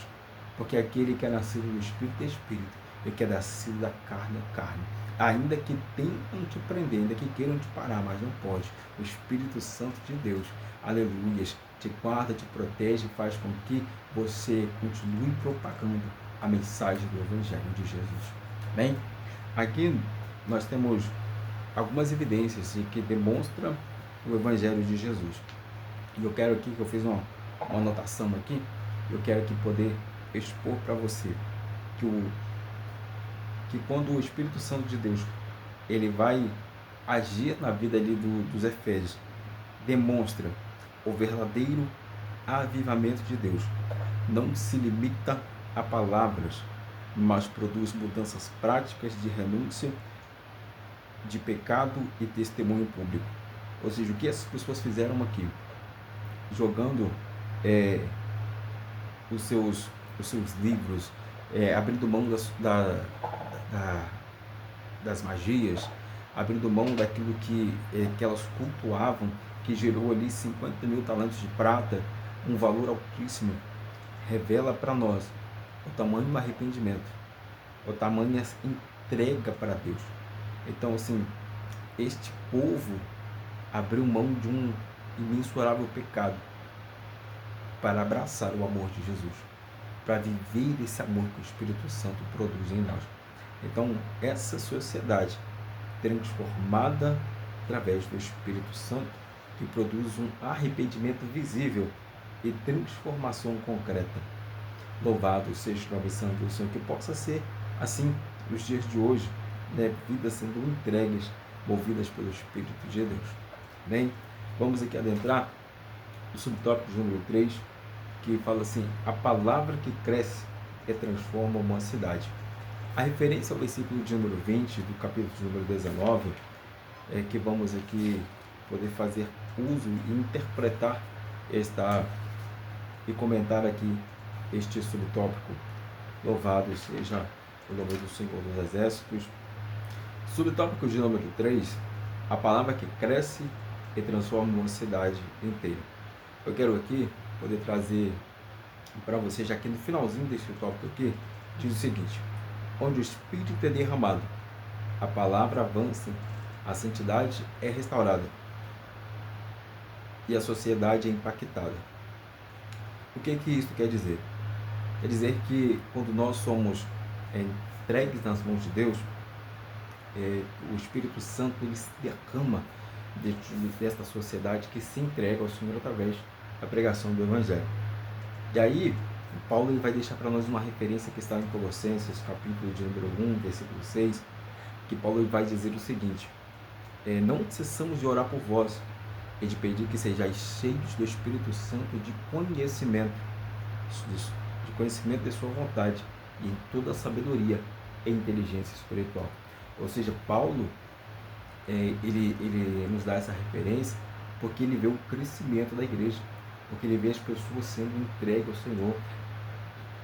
Porque aquele que é nascido do Espírito é Espírito, e que é nascido da carne é carne. Ainda que tentam te prender, ainda que queiram te parar, mas não pode. O Espírito Santo de Deus, aleluias, te guarda, te protege e faz com que você continue propagando a mensagem do Evangelho de Jesus. Bem, aqui nós temos algumas evidências que demonstram o Evangelho de Jesus. E eu quero aqui, que eu fiz uma anotação aqui, eu quero aqui poder expor para você que quando o Espírito Santo de Deus ele vai agir na vida ali dos Efésios, demonstra o verdadeiro avivamento de Deus. Não se limita a palavras, mas produz mudanças práticas de renúncia de pecado e testemunho público. Ou seja, o que essas pessoas fizeram aqui? Jogando os seus livros, abrindo mão das magias, abrindo mão daquilo que elas cultuavam, que gerou ali 50 mil talentos de prata, um valor altíssimo, revela para nós o tamanho do arrependimento, o tamanho dessa entrega para Deus. Então, assim, este povo abriu mão de um imensurável pecado para abraçar o amor de Jesus, para viver esse amor que o Espírito Santo produz em nós. Então, essa sociedade transformada através do Espírito Santo, que produz um arrependimento visível e transformação concreta. Louvado seja o nome santo do Senhor, que possa ser assim nos dias de hoje, né? Vidas sendo entregues, movidas pelo Espírito de Deus. Bem, vamos aqui adentrar o subtópico número 3, que fala assim: a palavra que cresce e transforma uma cidade. A referência ao versículo de número 20 do capítulo de número 19 é que vamos aqui poder fazer uso e interpretar e comentar aqui este subtópico. Louvado seja o nome do Senhor dos Exércitos. Subtópico de número 3, a palavra que cresce e transforma uma cidade inteira. Eu quero aqui poder trazer para você, já que no finalzinho desse tópico aqui, diz o seguinte: onde o Espírito é derramado, a palavra avança, a santidade é restaurada e a sociedade é impactada. O que isso quer dizer? Quer dizer que quando nós somos entregues nas mãos de Deus, o Espírito Santo ele se derrama desta sociedade que se entrega ao Senhor através da pregação do Evangelho. E aí, Paulo ele vai deixar para nós uma referência que está em Colossenses, capítulo de número 1, versículo 6, que Paulo ele vai dizer o seguinte: não cessamos de orar por vós e de pedir que sejais cheios do Espírito Santo de conhecimento de sua vontade e em toda a sabedoria e inteligência espiritual. Ou seja, Paulo ele nos dá essa referência porque ele vê o crescimento da igreja, porque ele vê as pessoas sendo entregues ao Senhor,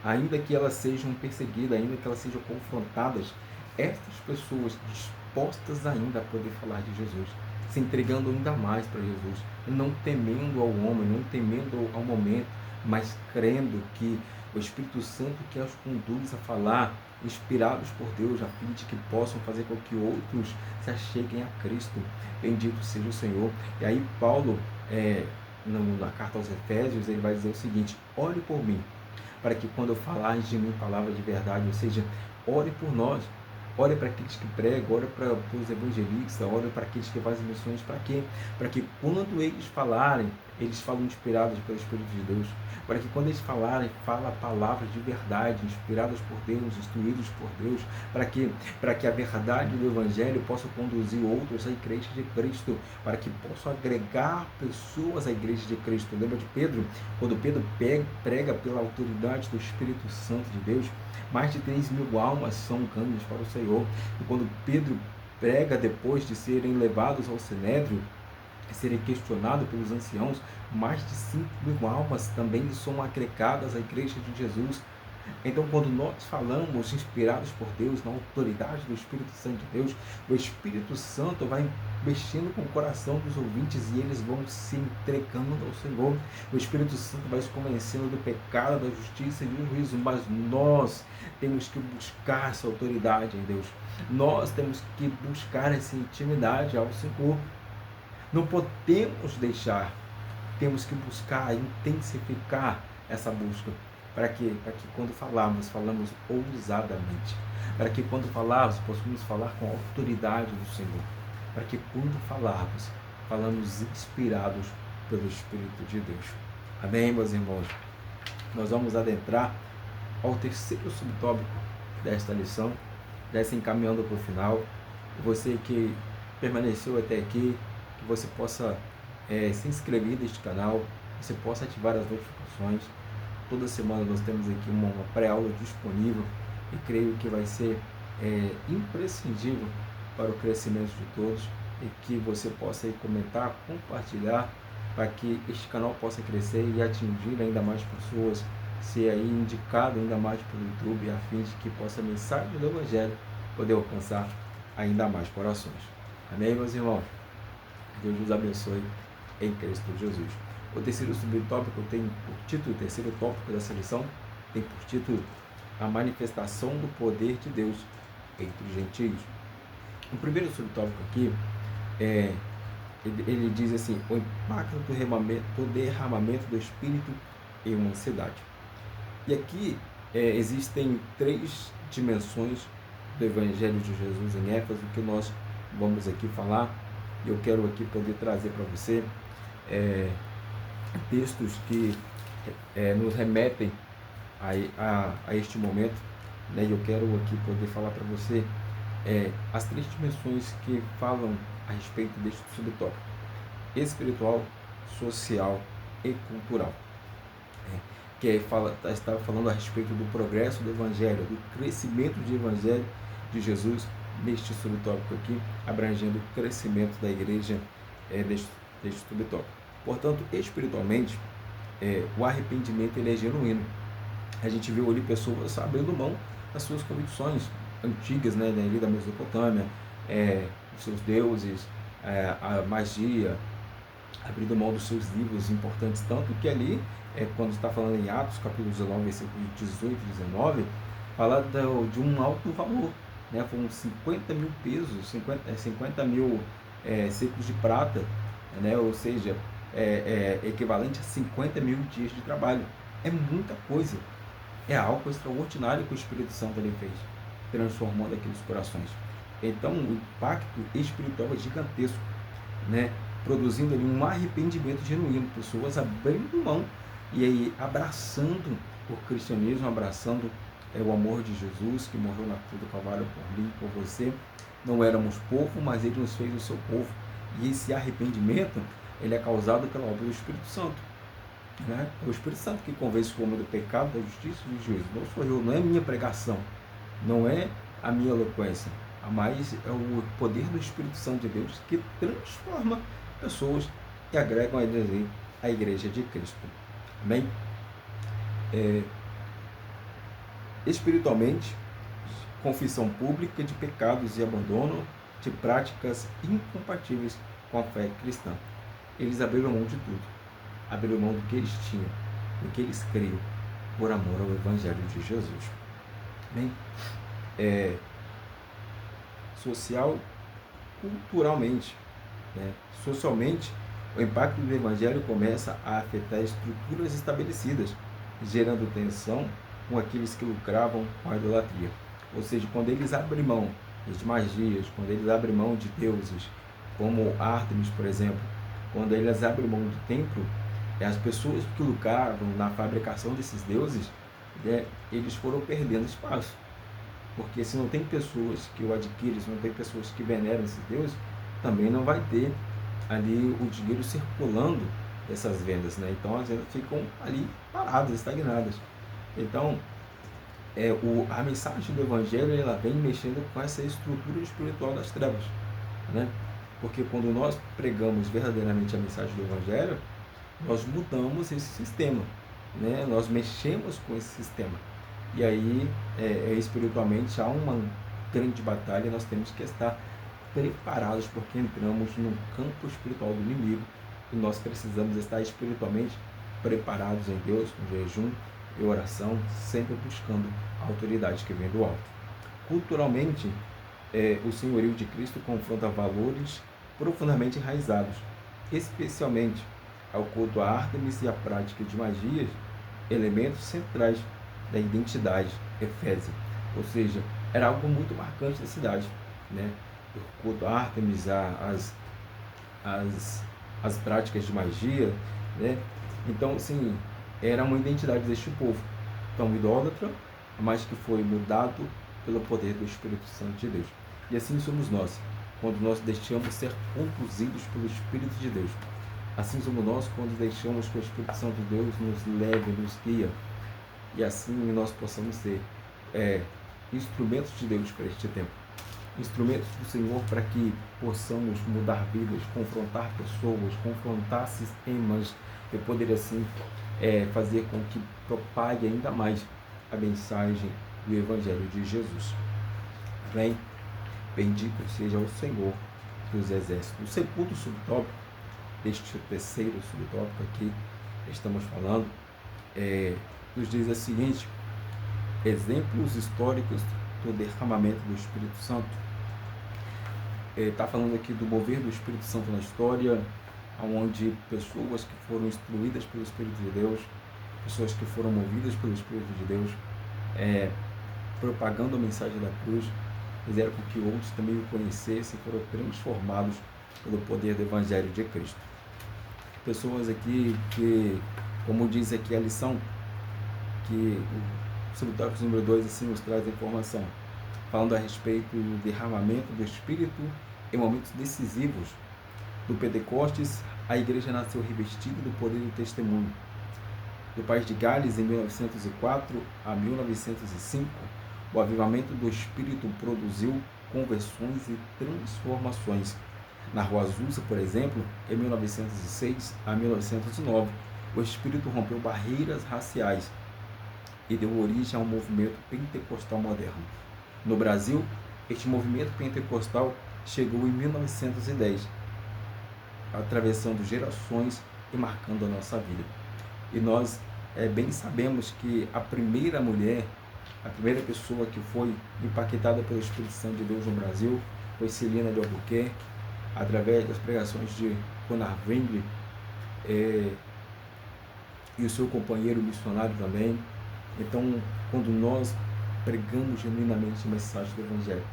ainda que elas sejam perseguidas, ainda que elas sejam confrontadas, estas pessoas dispostas ainda a poder falar de Jesus, se entregando ainda mais para Jesus, não temendo ao homem, não temendo ao momento, mas crendo que o Espírito Santo que as conduz a falar, inspirados por Deus, a fim de que possam fazer com que outros se acheguem a Cristo. Bendito seja o Senhor. E aí Paulo, na carta aos Efésios, ele vai dizer o seguinte: ore por mim, para que quando eu falar de mim palavra de verdade, ou seja, ore por nós, ore para aqueles que pregam, ore para os evangelistas, ore para aqueles que fazem missões. Para quê? Para que quando eles falarem, eles falam inspirados pelo Espírito de Deus, para que quando eles falarem, fala palavras de verdade, inspiradas por Deus, instruídos por Deus, para que a verdade do Evangelho possa conduzir outros à igreja de Cristo, para que possam agregar pessoas à igreja de Cristo. Lembra de Pedro? Quando Pedro prega pela autoridade do Espírito Santo de Deus, mais de 3.000 almas são ganhas para o Senhor. E quando Pedro prega depois de serem levados ao Sinédrio, serem questionados pelos anciãos, mais de 5.000 almas também são agregadas à igreja de Jesus. Então, quando nós falamos inspirados por Deus, na autoridade do Espírito Santo de Deus, o Espírito Santo vai mexendo com o coração dos ouvintes e eles vão se entregando ao Senhor. O Espírito Santo vai se convencendo do pecado, da justiça e do juízo, mas nós temos que buscar essa autoridade em Deus. Nós temos que buscar essa intimidade ao Senhor. Não podemos deixar, temos que buscar, intensificar essa busca, para que quando falamos ousadamente, para que quando falarmos, possamos falar com a autoridade do Senhor, para que quando falamos inspirados pelo Espírito de Deus. Amém, meus irmãos? Nós vamos adentrar ao terceiro subtópico desta lição, dessa encaminhando para o final. Você que permaneceu até aqui, que você possa se inscrever neste canal, você possa ativar as notificações. Toda semana nós temos aqui uma pré-aula disponível e creio que vai ser imprescindível para o crescimento de todos e que você possa aí comentar, compartilhar, para que este canal possa crescer e atingir ainda mais pessoas, ser aí indicado ainda mais pelo YouTube, a fim de que possa a mensagem do Evangelho poder alcançar ainda mais corações. Amém, meus irmãos? Deus nos abençoe em Cristo Jesus. O terceiro subtópico tem por título, o terceiro tópico dessa lição tem por título a manifestação do poder de Deus entre os gentios. O primeiro subtópico aqui ele diz assim: o impacto do derramamento do Espírito em uma cidade. E aqui existem três dimensões do Evangelho de Jesus em Éfeso que nós vamos aqui falar. E eu quero aqui poder trazer para você textos que nos remetem a este momento, né? E eu quero aqui poder falar para você as três dimensões que falam a respeito deste subtópico: espiritual, social e cultural. Estava falando a respeito do progresso do Evangelho, do crescimento do Evangelho de Jesus neste subtópico aqui, abrangendo o crescimento da igreja deste subtópico. Portanto, espiritualmente, o arrependimento ele é genuíno. A gente viu ali pessoas abrindo mão das suas convicções antigas, né, ali da Mesopotâmia, os seus deuses, a magia, abrindo mão dos seus livros importantes, tanto que ali, quando está falando em Atos, capítulo 19, versículos 18 e 19, fala de um alto valor, né? Foram 50 mil pesos, 50 mil ciclos de prata, né? Ou seja, equivalente a 50 mil dias de trabalho. É muita coisa, é algo extraordinário que o Espírito Santo ele fez, transformando aqueles corações. Então, o impacto espiritual é gigantesco, né? Produzindo ali um arrependimento genuíno, pessoas abrindo mão e aí abraçando o cristianismo, abraçando o amor de Jesus, que morreu na cruz do Calvário por mim, por você. Não éramos povo, mas ele nos fez o seu povo. E esse arrependimento ele é causado pela obra do Espírito Santo, né? É o Espírito Santo que convence o homem do pecado, da justiça e do juízo. Não sou eu, não é a minha pregação, não é a minha eloquência, mas é o poder do Espírito Santo de Deus que transforma pessoas e agregam a igreja de Cristo. Amém? Espiritualmente, confissão pública de pecados e abandono de práticas incompatíveis com a fé cristã. Eles abriram mão de tudo, abriram mão do que eles tinham, do que eles criam, por amor ao Evangelho de Jesus. Amém? Social, culturalmente, né? Socialmente, o impacto do Evangelho começa a afetar estruturas estabelecidas, gerando tensão com aqueles que lucravam com a idolatria. Ou seja, quando eles abrem mão de magias, quando eles abrem mão de deuses, como Ártemis, por exemplo, quando eles abrem mão do templo, as pessoas que lucravam na fabricação desses deuses, eles foram perdendo espaço. Porque se não tem pessoas que o adquirem, se não tem pessoas que veneram esses deuses, também não vai ter ali o dinheiro circulando dessas vendas, né? Então as vendas ficam ali paradas, estagnadas. Então a mensagem do Evangelho ela vem mexendo com essa estrutura espiritual das trevas, né? Porque quando nós pregamos verdadeiramente a mensagem do Evangelho, nós mudamos esse sistema, né? Nós mexemos com esse sistema. E aí, espiritualmente, há uma grande batalha e nós temos que estar preparados, porque entramos no campo espiritual do inimigo e nós precisamos estar espiritualmente preparados em Deus, com jejum e oração, sempre buscando a autoridade que vem do alto. Culturalmente, o senhorio de Cristo confronta valores profundamente enraizados, especialmente ao culto a Ártemis e a prática de magias, elementos centrais da identidade efésia. Ou seja, era algo muito marcante da cidade, né? O culto a Ártemis, as práticas de magia, né? Então, assim, era uma identidade deste povo, tão idólatra, mas que foi mudado pelo poder do Espírito Santo de Deus. E assim somos nós, quando nós deixamos ser conduzidos pelo Espírito de Deus. Assim somos nós quando deixamos que o Espírito Santo de Deus nos leve, nos guia, e assim nós possamos ser instrumentos de Deus para este tempo. instrumentos do Senhor para que possamos mudar vidas, confrontar pessoas, confrontar sistemas e poder assim fazer com que propague ainda mais a mensagem do Evangelho de Jesus. Amém? Bendito seja o Senhor dos Exércitos. O segundo subtópico deste terceiro subtópico aqui estamos falando nos diz o seguinte: exemplos históricos do derramamento do Espírito Santo. Está falando aqui do mover do Espírito Santo na história, onde pessoas que foram instruídas pelo Espírito de Deus, pessoas que foram movidas pelo Espírito de Deus, propagando a mensagem da cruz, fizeram com que outros também o conhecessem e foram transformados pelo poder do Evangelho de Cristo. Pessoas aqui que, como diz aqui a lição, que o subtópico número 2 assim nos traz a informação, falando a respeito do derramamento do Espírito em momentos decisivos. Do Pentecostes, a igreja nasceu revestida do poder do testemunho. Do país de Gales, em 1904 a 1905, o avivamento do Espírito produziu conversões e transformações. Na Rua Azusa, por exemplo, em 1906 a 1909, o Espírito rompeu barreiras raciais e deu origem a um movimento pentecostal moderno. No Brasil, este movimento pentecostal chegou em 1910, atravessando gerações e marcando a nossa vida. E nós bem sabemos que a primeira mulher, a primeira pessoa que foi impactada pelo Espírito Santo de Deus no Brasil foi Celina de Albuquerque, através das pregações de Conrad Zwingli e o seu companheiro missionário também. Então, quando nós pregamos genuinamente a mensagem do Evangelho,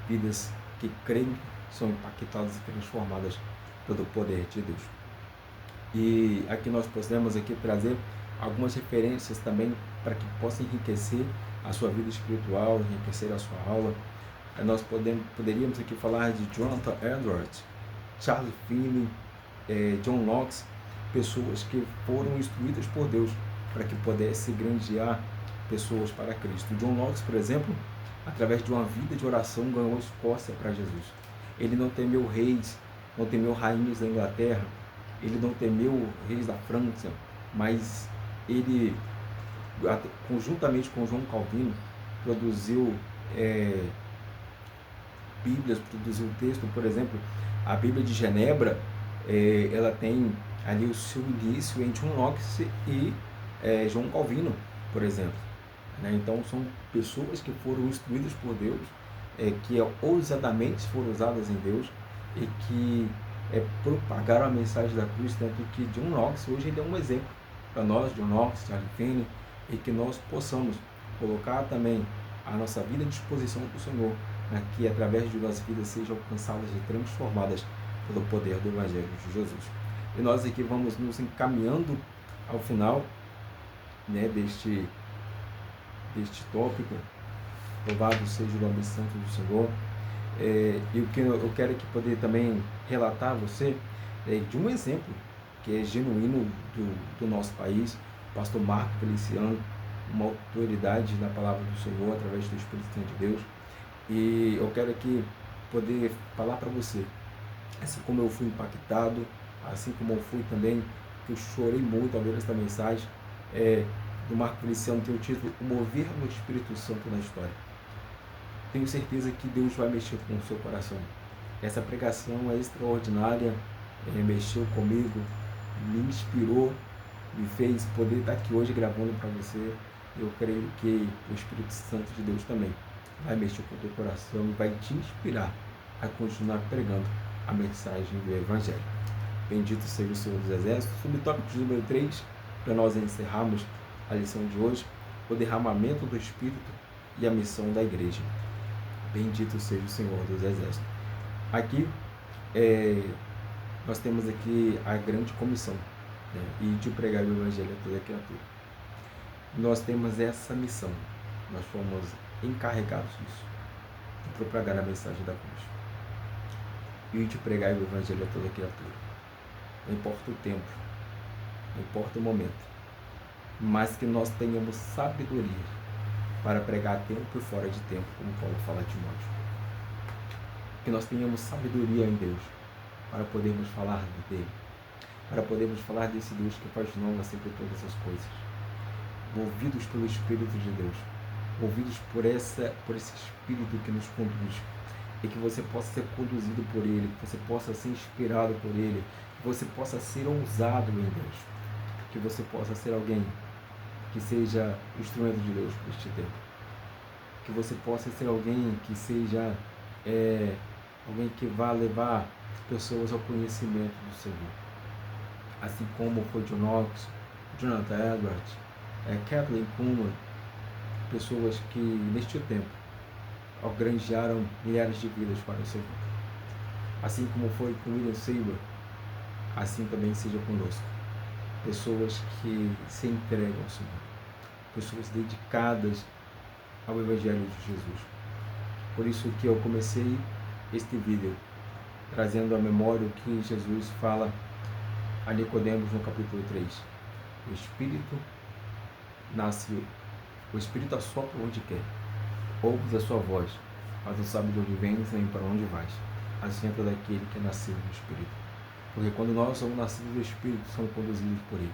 vidas que creem são impactadas e transformadas pelo poder de Deus. E aqui nós podemos trazer algumas referências também para que possa enriquecer a sua vida espiritual, enriquecer a sua aula. Nós poderíamos aqui falar de Jonathan Edwards, Charles Finney, John Knox, pessoas que foram instruídas por Deus para que pudesse grandear pessoas para Cristo. John Knox, por exemplo, através de uma vida de oração, ganhou a Escócia para Jesus. Ele não temeu reis, não temeu rainhas da Inglaterra, ele não temeu reis da França, mas ele, conjuntamente com João Calvino, produziu Bíblias, produziu texto. Por exemplo, a Bíblia de Genebra, ela tem ali o seu início em John Knox e João Calvino, por exemplo. Então são pessoas que foram instruídas por Deus, que ousadamente foram usadas em Deus e que propagaram a mensagem da cruz, tanto que John Knox hoje ele é um exemplo para nós, John Knox, Charles Finney, e que nós possamos colocar também a nossa vida à disposição do Senhor, que através de nossas vidas sejam alcançadas e transformadas pelo poder do Evangelho de Jesus. E nós aqui vamos nos encaminhando ao final deste tópico. Louvado seja o nome santo do Senhor. E o que eu quero aqui poder também relatar a você de um exemplo que é genuíno do nosso país, o pastor Marco Feliciano, uma autoridade na palavra do Senhor através do Espírito Santo de Deus. E eu quero aqui poder falar para você, assim como eu fui impactado, assim como eu fui também, que eu chorei muito ao ver esta mensagem do Marco Feliciano, tem o título O Mover do Espírito Santo na História. Tenho certeza que Deus vai mexer com o seu coração. Essa pregação é extraordinária, mexeu comigo, me inspirou, me fez poder estar aqui hoje gravando para você. Eu creio que o Espírito Santo de Deus também vai mexer com o teu coração e vai te inspirar a continuar pregando a mensagem do Evangelho. Bendito seja o Senhor dos Exércitos. Subtópico número 3, para nós encerrarmos a lição de hoje, o derramamento do Espírito e a missão da igreja. Bendito seja o Senhor dos Exércitos. Aqui, nós temos aqui a grande comissão, e de pregar o Evangelho a toda criatura. Nós temos essa missão, nós fomos encarregados disso, de propagar a mensagem da cruz e de pregar o Evangelho a toda criatura. Não importa o tempo, não importa o momento, mas que nós tenhamos sabedoria para pregar a tempo e fora de tempo, como Paulo fala a Timóteo. que nós tenhamos sabedoria em Deus, para podermos falar dele, para podermos falar desse Deus que faz nova sempre todas as coisas, movidos pelo Espírito de Deus, movidos por esse Espírito que nos conduz, e que você possa ser conduzido por Ele, que você possa ser inspirado por Ele, que você possa ser ousado em Deus, que você possa ser alguém que seja instrumento de Deus por este tempo, que você possa ser alguém que seja alguém que vá levar pessoas ao conhecimento do Senhor, assim como foi John Knox, Jonathan Edwards, Kathleen Kuhlman, pessoas que neste tempo granjearam milhares de vidas para o Senhor. Assim como foi com William Seymour, assim também seja conosco. Pessoas que se entregam ao Senhor, pessoas dedicadas ao Evangelho de Jesus. Por isso que eu comecei este vídeo trazendo à memória o que Jesus fala a Nicodemos no capítulo 3. O Espírito assopra onde quer. Ouves a sua voz, mas não sabe de onde vens nem para onde vais. Assim é todo aquele que é nascido do Espírito. Porque quando nós somos nascidos do Espírito, somos conduzidos por Ele.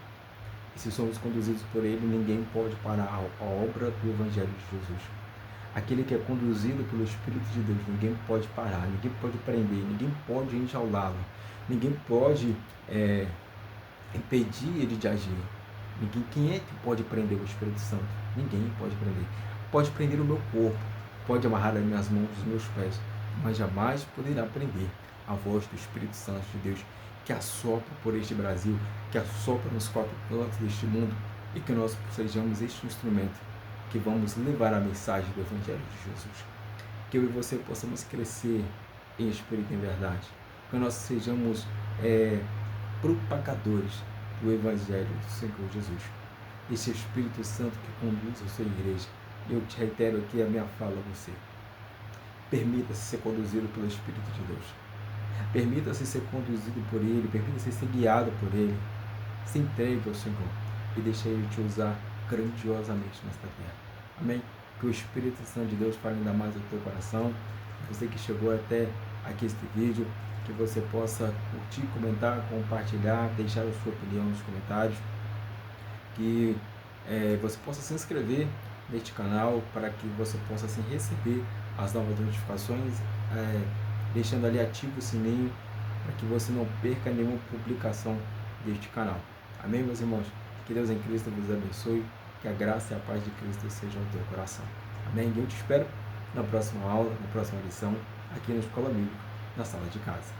E se somos conduzidos por Ele, ninguém pode parar a obra do Evangelho de Jesus. Aquele que é conduzido pelo Espírito de Deus, ninguém pode parar, ninguém pode prender, ninguém pode enjaulá-lo, ninguém pode impedir ele de agir. Quem é que pode prender o Espírito Santo? Ninguém pode prender. Pode prender o meu corpo, pode amarrar as minhas mãos, os meus pés, mas jamais poderá prender a voz do Espírito Santo de Deus, que assopra por este Brasil, que assopra nos quatro cantos deste mundo, e que nós sejamos este instrumento que vamos levar a mensagem do Evangelho de Jesus. Que eu e você possamos crescer em espírito e em verdade, que nós sejamos propagadores do Evangelho do Senhor Jesus. Esse Espírito Santo que conduz a sua igreja. Eu te reitero aqui a minha fala a você. Permita-se ser conduzido pelo Espírito de Deus. Permita-se ser conduzido por Ele, permita-se ser guiado por Ele. Se entregue ao Senhor e deixe Ele te usar grandiosamente nesta terra. Amém? Que o Espírito Santo de Deus fale ainda mais ao teu coração. Você que chegou até aqui este vídeo, que você possa curtir, comentar, compartilhar, deixar a sua opinião nos comentários. Que você possa se inscrever neste canal para que você possa assim, receber as novas notificações, deixando ali ativo o sininho para que você não perca nenhuma publicação deste canal. Amém, meus irmãos? Que Deus em Cristo vos abençoe, que a graça e a paz de Cristo sejam no teu coração. Amém? E eu te espero na próxima aula, na próxima lição, aqui na Escola Bíblica, na sala de casa.